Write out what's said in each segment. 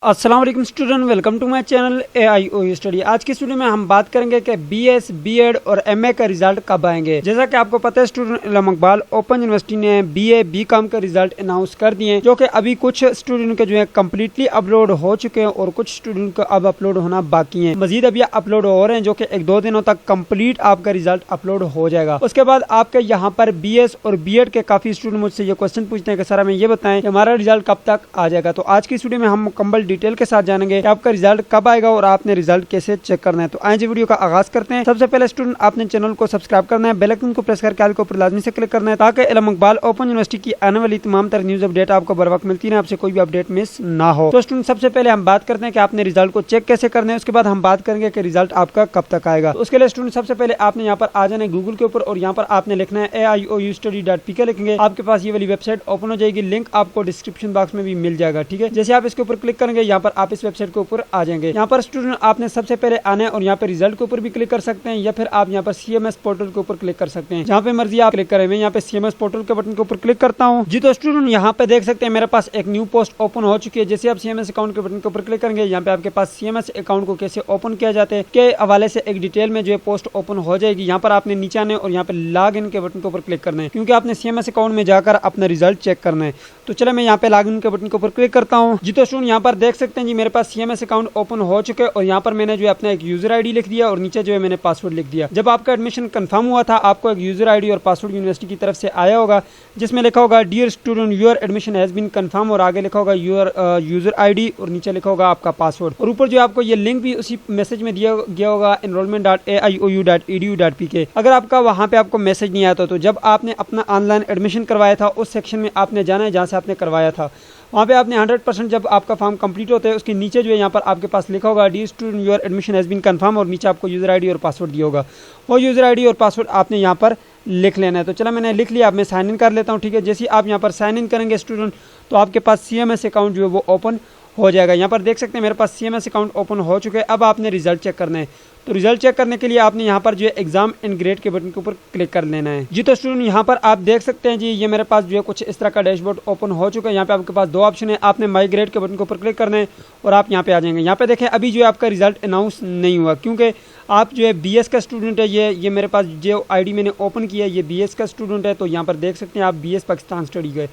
अस्सलाम वालेकुम student, welcome to my channel AIOU study. आज की वीडियो में हम बात करेंगे कि BS, BEd और MA का रिजल्ट कब आएंगे। जैसा कि आपको पता है स्टूडेंट, इलामा इकबाल ओपन यूनिवर्सिटी ने BA, BCom का रिजल्ट अनाउंस कर दिए, जो कि अभी कुछ स्टूडेंट के जो है कम्प्लीटली अपलोड हो चुके हैं और कुछ स्टूडेंट को अब अपलोड होना बाकी है। मजीद अभी अपलोड हो रहे हैं, जो कि 1-2 दिनों तक कम्प्लीट आपका रिजल्ट अपलोड हो जाएगा। उसके बाद आपके यहाँ पर BS और BEd के काफी स्टूडेंट मुझसे ये क्वेश्चन पूछते हैं कि सर हमें ये बताएं कि हमारा रिजल्ट कब तक आ जाएगा। तो आज की वीडियो में हम मुकम्मल डिटेल के साथ जानेंगे कि आपका रिजल्ट कब आएगा और आपने रिजल्ट कैसे चेक करना है। तो आज वीडियो का आगाज करते हैं। सबसे पहले स्टूडेंट, आपने चैनल को सब्सक्राइब करना है, बेल आइकन को प्रेस करके आल के ऊपर लाजमी से क्लिक करना है, ताकि इलामा इकबाल ओपन यूनिवर्सिटी की आने वाली तमाम तरह न्यूज अपडेट आपको बर वक्त मिलती है, आपसे कोई भी अपडेट मिस ना हो। तो स्टूडेंट, सबसे पहले हम बात करते हैं कि आपने रिजल्ट को चेक कैसे करना है। उसके बाद हम बात करेंगे कि रिजल्ट आपका कब तक आएगा। तो उसके लिए स्टूडेंट, सबसे पहले आपने यहाँ पर आ जाना है गूगल के ऊपर और यहाँ पर आपने लिखना है AIOUstudy.pk लिखेंगे। आपके पास ये वाली वेबसाइट ओपन हो जाएगी, लिंक आपको डिस्क्रिप्शन बॉक्स में भी मिल जाएगा। ठीक है, जैसे आप इसके ऊपर क्लिक करेंगे, यहाँ पर आप इस वेबसाइट के ऊपर आ जाएंगे। यहाँ पर स्टूडेंट आपने सबसे पहले आना है और यहाँ पे रिजल्ट के ऊपर भी क्लिक कर सकते हैं, या फिर आप यहाँ पर CMS पोर्टल के ऊपर क्लिक कर सकते हैं, जहाँ पे मर्जी आप क्लिक करें। मैं यहाँ पे CMS पोर्टल के बटन के ऊपर क्लिक करता हूँ जी। तो स्टूडेंट यहाँ पे देख सकते हैं मेरे पास एक न्यू पोस्ट ओपन हो चुकी है। जैसे आप CMS अकाउंट के बटन के ऊपर क्लिक करेंगे, यहाँ पे आपके पास CMS अकाउंट को कैसे ओपन किया जाता है के हवाले से एक डिटेल में जो है पोस्ट ओपन हो जाएगी। यहाँ पर आपने नीचे आने और यहाँ पे लॉग इन के बटन के ऊपर क्लिक करना है, क्योंकि आपने CMS अकाउंट में जाकर अपना रिजल्ट चेक करना है। तो चले मैं यहाँ पे लॉग इन के बटन के ऊपर क्लिक करता हूँ जी। तो स्टूडेंट यहाँ पर देख सकते हैं जी, मेरे पास CMS अकाउंट ओपन हो चुके हैं और यहाँ पर मैंने जो है अपना एक यूजर आईडी लिख दिया और नीचे जो है मैंने पासवर्ड लिख दिया। जब आपका एडमिशन कंफर्म हुआ था, आपको एक यूजर आईडी और पासवर्ड यूनिवर्सिटी की तरफ से आया होगा, जिसमें लिखा होगा dear student your admission has been confirm, और आगे लिखा होगा योर यूजर आईडी और नीचे लिखा होगा आपका पासवर्ड। और ऊपर जो आपको ये लिंक भी उसी मैसेज में दिया गया होगा, enrollment.aiou.edu.pk। अगर आपका वहाँ पे आपको मैसेज नहीं आता, तो जब आपने अपना ऑनलाइन एडमिशन करवाया था उस सेक्शन में आपने जाना है जहाँ से आपने करवाया था। वहाँ पे आपने 100% जब आपका फॉर्म कंप्लीट होता है, उसके नीचे जो है यहाँ पर आपके पास लिखा होगा dear student your admission has been confirm, और नीचे आपको यूजर आईडी और पासवर्ड दिया होगा। वो यूजर आईडी और पासवर्ड आपने यहाँ पर लिख लेना है। तो चला मैंने लिख लिया, अब मैं साइन इन कर लेता हूँ। ठीक है, जैसे आप यहाँ पर साइन इन करेंगे स्टूडेंट, तो आपके पास CMS अकाउंट जो है वो ओपन हो जाएगा। यहाँ पर देख सकते हैं मेरे पास CMS अकाउंट ओपन हो चुके हैं। अब आपने रिजल्ट चेक करना है। तो रिजल्ट चेक करने के लिए आपने यहाँ पर जो है एग्जाम एंड ग्रेड के बटन के ऊपर क्लिक कर लेना है जी। तो स्टूडेंट यहाँ पर आप देख सकते हैं जी, ये मेरे पास जो है कुछ इस तरह का डैशबोर्ड ओपन हो चुका है। यहाँ पे आपके पास 2 ऑप्शन है, आपने माई ग्रेड के बटन के ऊपर क्लिक करना है और आप यहाँ पे आ जाएंगे। यहाँ पे देखें अभी जो है आपका रिजल्ट अनाउंस नहीं हुआ, क्योंकि आप जो है BS का स्टूडेंट है। ये मेरे पास जो आईडी मैंने ओपन किया है ये BS का स्टूडेंट है। तो यहाँ पर देख सकते हैं आप BS पाकिस्तान स्टडी गए,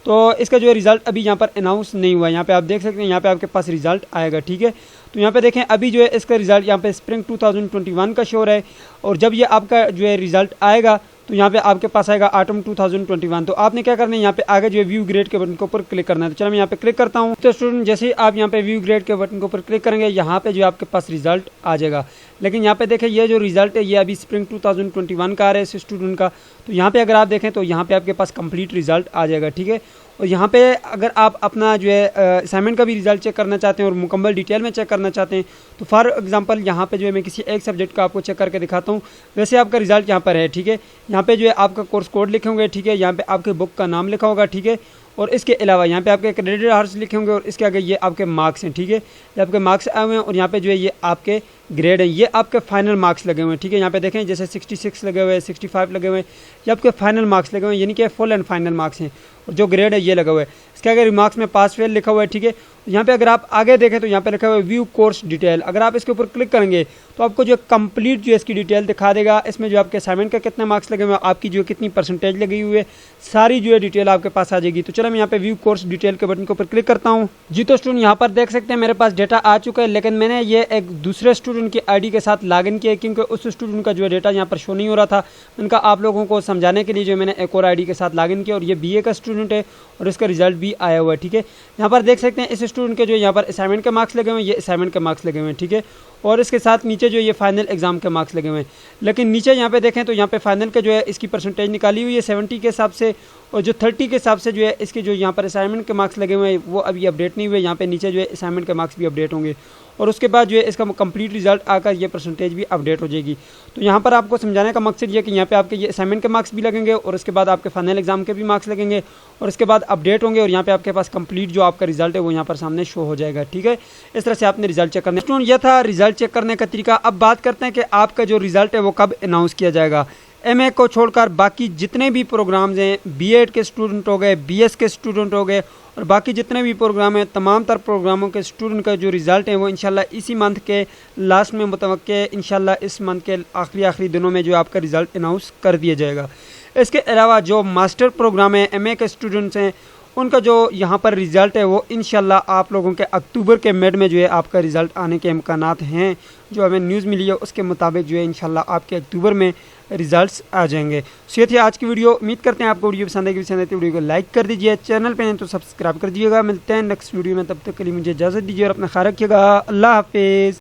तो इसका जो है रिजल्ट अभी यहाँ पर अनाउंस नहीं हुआ। यहाँ पे आप देख सकते हैं, यहाँ पे आपके पास रिजल्ट आएगा। ठीक है, तो यहाँ पे देखें अभी जो है इसका रिजल्ट यहाँ पे स्प्रिंग 2021 का शो है, और जब ये आपका जो है रिजल्ट आएगा तो यहाँ पे आपके पास आएगा ऑटम 2021। तो आपने क्या करना है, यहाँ पे आगे जो है व्यू ग्रेड के बटन के ऊपर क्लिक करना है। तो चलो मैं यहाँ पे क्लिक करता हूँ। तो स्टूडेंट जैसे ही आप यहाँ पे व्यू ग्रेड के बटन के ऊपर क्लिक करेंगे, यहाँ पे जो है आपके पास रिजल्ट आ जाएगा। लेकिन यहाँ पे देखें ये जो रिजल्ट है ये अभी स्प्रिंग 2021 का आ रहा है इस स्टूडेंट का। तो यहाँ पे अगर आप देखें तो यहाँ पे आपके पास कंप्लीट रिजल्ट आ जाएगा। ठीक है, और यहाँ पे अगर आप अपना जो है असाइनमेंट का भी रिजल्ट चेक करना चाहते हैं और मुकम्मल डिटेल में चेक करना चाहते हैं, तो फॉर एग्जांपल यहाँ पे जो है मैं किसी एक सब्जेक्ट का आपको चेक करके दिखाता हूँ। वैसे आपका रिजल्ट यहाँ पर है। ठीक है, यहाँ पे जो है आपका कोर्स कोड लिखे होंगे। ठीक है, यहाँ पे आपके बुक का नाम लिखा होगा। ठीक है, और इसके अलावा यहाँ पे आपके क्रेडिट आवर्स लिखे होंगे और इसके आगे ये आपके मार्क्स हैं। ठीक है, ये आपके मार्क्स आए हुए हैं और यहाँ पे जो है ये आपके ग्रेड है, ये आपके फाइनल मार्क्स लगे हुए हैं। ठीक है, यहाँ पे देखें जैसे 66 लगे हुए हैं, 65 लगे हुए हैं, ये आपके फाइनल मार्क्स लगे हुए हैं, यानी कि फुल एंड फाइनल मार्क्स हैं। और जो ग्रेड है ये लगा हुआ है, इसके आगे रिमार्क्स में पास फेल लिखा हुआ है। ठीक है, यहाँ पे अगर आप आगे देखें तो यहाँ पे लिखा हुआ है व्यू कोर्स डिटेल। अगर आप इसके ऊपर क्लिक करेंगे तो आपको जो कंप्लीट जो इसकी डिटेल दिखा देगा। इसमें जो आपके असाइनमेंट का कितने मार्क्स लगे हुए हैं, आपकी जो कितनी परसेंटेज लगी हुई है, सारी जो है डिटेल आपके पास आ जाएगी। तो चलो मैं यहाँ पे व्यू कोर्स डिटेल के बटन के ऊपर क्लिक करता हूँ जी। तो स्टूडेंट यहाँ पर देख सकते हैं मेरे पास डेटा आ चुका है, लेकिन मैंने ये एक दूसरे स्टूडेंट की आईडी के साथ लॉगिन किया, क्योंकि उस स्टूडेंट का जो है डेटा यहाँ पर शो नहीं हो रहा था। उनका आप लोगों को समझाने के लिए जो मैंने एक और आईडी के साथ लॉगिन किया, और ये BA का स्टूडेंट है और इसका रिजल्ट भी आया हुआ है। ठीक है, यहाँ पर देख सकते हैं इस स्टूडेंट के जो यहाँ पर असाइनमेंट के मार्क्स लगे हुए हैं, ये असाइनमेंट के मार्क्स लगे हुए हैं। ठीक है, और इसके साथ नीचे जो ये फाइनल एग्जाम के मार्क्स लगे हुए हैं। लेकिन नीचे यहाँ पे देखें तो यहाँ पे फाइनल के जो है इसकी परसेंटेज निकाली हुई है 70 के हिसाब से, और जो 30 के हिसाब से जो है इसके जो यहाँ पर असाइनमेंट के मार्क्स लगे हुए हैं वो अभी अपडेट नहीं हुए। यहाँ पे नीचे जो है असाइनमेंट के मार्क्स भी अपडेट होंगे, और उसके बाद जो है इसका कंप्लीट रिजल्ट आकर ये परसेंटेज भी अपडेट हो जाएगी। तो यहाँ पर आपको समझाने का मकसद ये कि यहाँ पे आपके ये असाइनमेंट के मार्क्स भी लगेंगे और उसके बाद आपके फाइनल एग्जाम के भी मार्क्स लगेंगे, और उसके बाद अपडेट होंगे, और यहाँ पे आपके पास कंप्लीट जो आपका रिजल्ट है वो यहाँ पर सामने शो हो जाएगा। ठीक है, इस तरह से आपने रिजल्ट चेक करना है। यह था रिजल्ट चेक करने का तरीका। अब बात करते हैं कि आपका जो रिजल्ट है वो कब अनाउंस किया जाएगा। एमए को छोड़कर बाकी जितने भी प्रोग्राम्स हैं, बीएड के स्टूडेंट हो गए, बीएस के स्टूडेंट हो गए और बाकी जितने भी प्रोग्राम हैं, तमाम तर प्रोग्रामों के स्टूडेंट का जो रिज़ल्ट है वो इंशाल्लाह इसी मंथ के लास्ट में मुतवक्के इंशाल्लाह इस मंथ के आखिरी दिनों में जो आपका रिज़ल्ट अनाउंस कर दिया जाएगा। इसके अलावा जो मास्टर प्रोग्राम है, एमए के स्टूडेंट्स हैं, उनका जो यहाँ पर रिज़ल्ट है वो इंशाल्लाह आप लोगों के अक्टूबर के मिड में जो है आपका रिज़ल्ट आने के इम्कानात हैं। जो हमें न्यूज़ मिली है उसके मुताबिक जो है इंशाल्लाह आपके अक्टूबर में रिज़ल्ट्स आ जाएंगे। सो ये थी आज की वीडियो। उम्मीद करते हैं आपको वीडियो पसंद आएगी। पसंद आए तो वीडियो को लाइक कर दीजिए, चैनल पे नहीं तो सब्सक्राइब कर दीजिएगा। मिलते हैं नेक्स्ट वीडियो में, तब तक के लिए मुझे इजाज़त दीजिए और अपना ख्याल रखिएगा। अल्लाह हाफिज़।